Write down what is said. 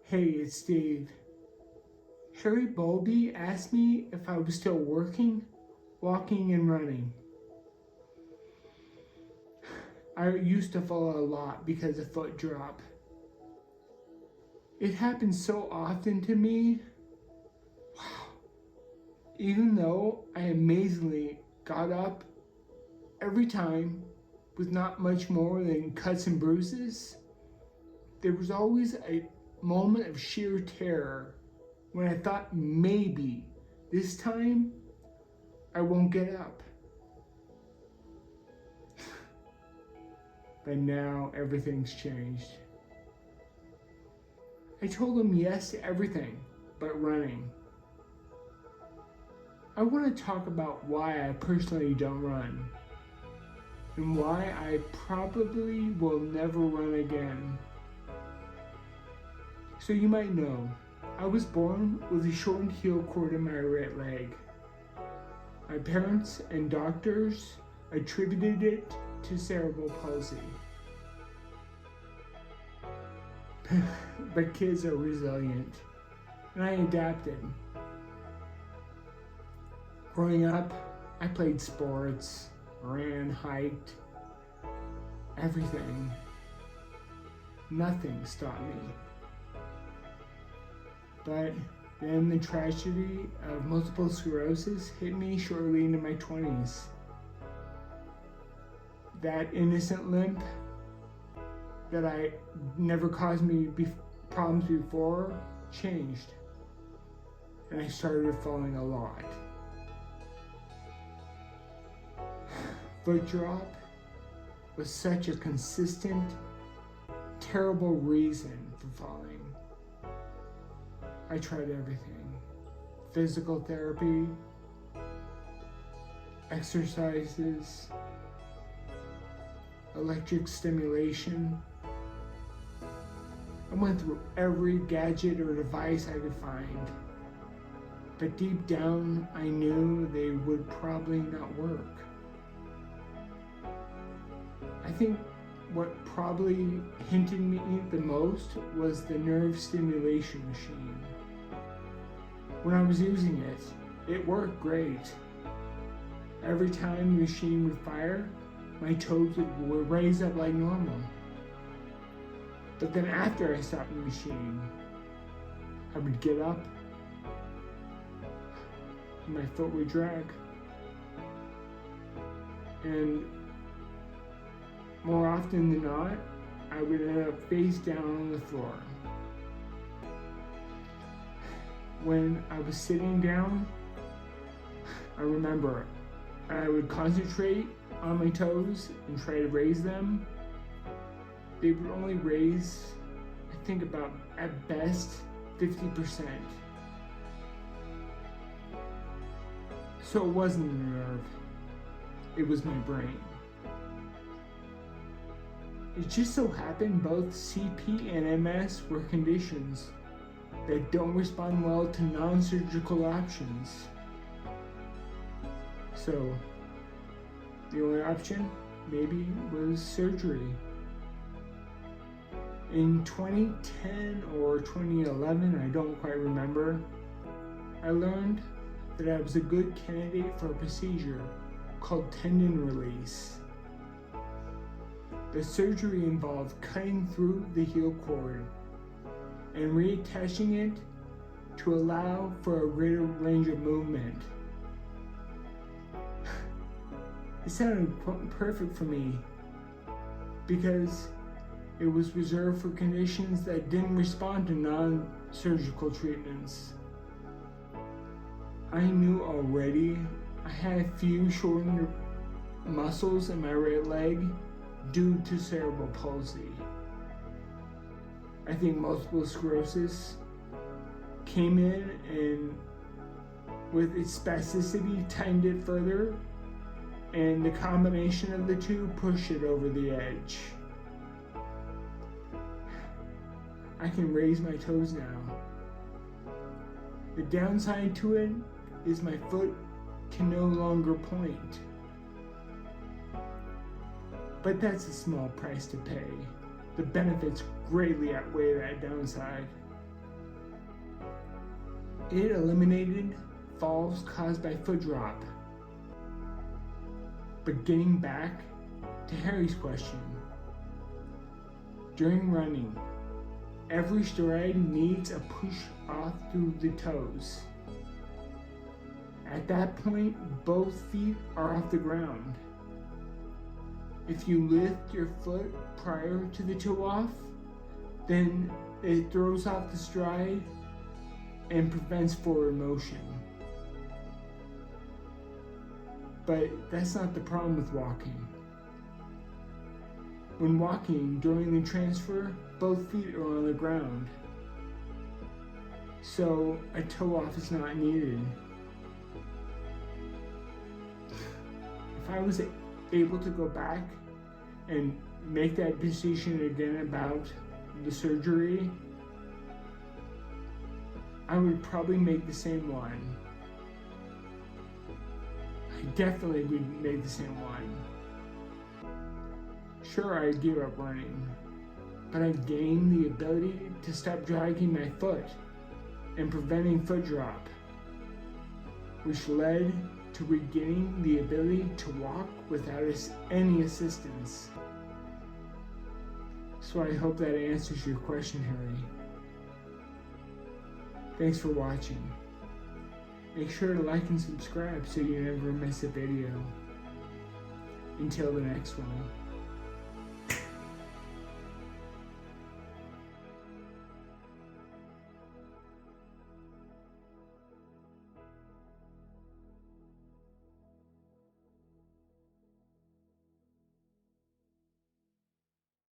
Hey, it's Dave. Harry Bowlby asked me if I was still working, walking, and running. I used to fall a lot because of foot drop. It happens so often to me. Wow. Even though I amazingly got up every time with not much more than cuts and bruises, there was always a moment of sheer terror when I thought maybe this time I won't get up. But now everything's changed. I told him yes to everything but running. I want to talk about why I personally don't run and why I probably will never run again. So you might know, I was born with a shortened heel cord in my right leg. My parents and doctors attributed it to cerebral palsy. But kids are resilient, and I adapted. Growing up, I played sports, ran, hiked, everything. Nothing stopped me. But then the tragedy of multiple sclerosis hit me shortly into my 20s. That innocent limp that I never caused me problems before changed, and I started falling a lot. Foot drop was such a consistent, terrible reason for falling. I tried everything: physical therapy, exercises, electric stimulation. I went through every gadget or device I could find, but deep down I knew they would probably not work. I think what probably hinted me the most was the nerve stimulation machine. When I was using it, it worked great. Every time the machine would fire, my toes would raise up like normal. But then after I stopped the machine, I would get up and my foot would drag. And more often than not, I would end up face down on the floor. When I was sitting down, I remember I would concentrate on my toes and try to raise them. They would only raise, I think, about at best 50%. So it wasn't the nerve, it was my brain. It just so happened both CP and MS were conditions that don't respond well to non-surgical options. So the only option maybe was surgery. In 2010 or 2011, I don't quite remember, I learned that I was a good candidate for a procedure called tendon release. The surgery involved cutting through the heel cord and reattaching it to allow for a greater range of movement. It sounded perfect for me because it was reserved for conditions that didn't respond to non-surgical treatments. I knew already I had a few shortened muscles in my right leg due to cerebral palsy. I think multiple sclerosis came in and with its spasticity tightened it further, and the combination of the two pushed it over the edge. I can raise my toes now. The downside to it is my foot can no longer point. But that's a small price to pay. The benefits greatly outweigh that downside. It eliminated falls caused by foot drop. But getting back to Harry's question, during running, every stride needs a push off through the toes. At that point, both feet are off the ground. If you lift your foot prior to the toe off, then it throws off the stride and prevents forward motion. But that's not the problem with walking. When walking during the transfer, both feet are on the ground, so a toe off is not needed. If I was able to go back and make that decision again about the surgery, I would probably make the same one. I definitely would make the same one. Sure, I give up running, but I gained the ability to stop dragging my foot and preventing foot drop, which led to regaining the ability to walk without any assistance. So I hope that answers your question, Harry. Thanks for watching. Make sure to like and subscribe so you never miss a video. Until the next one.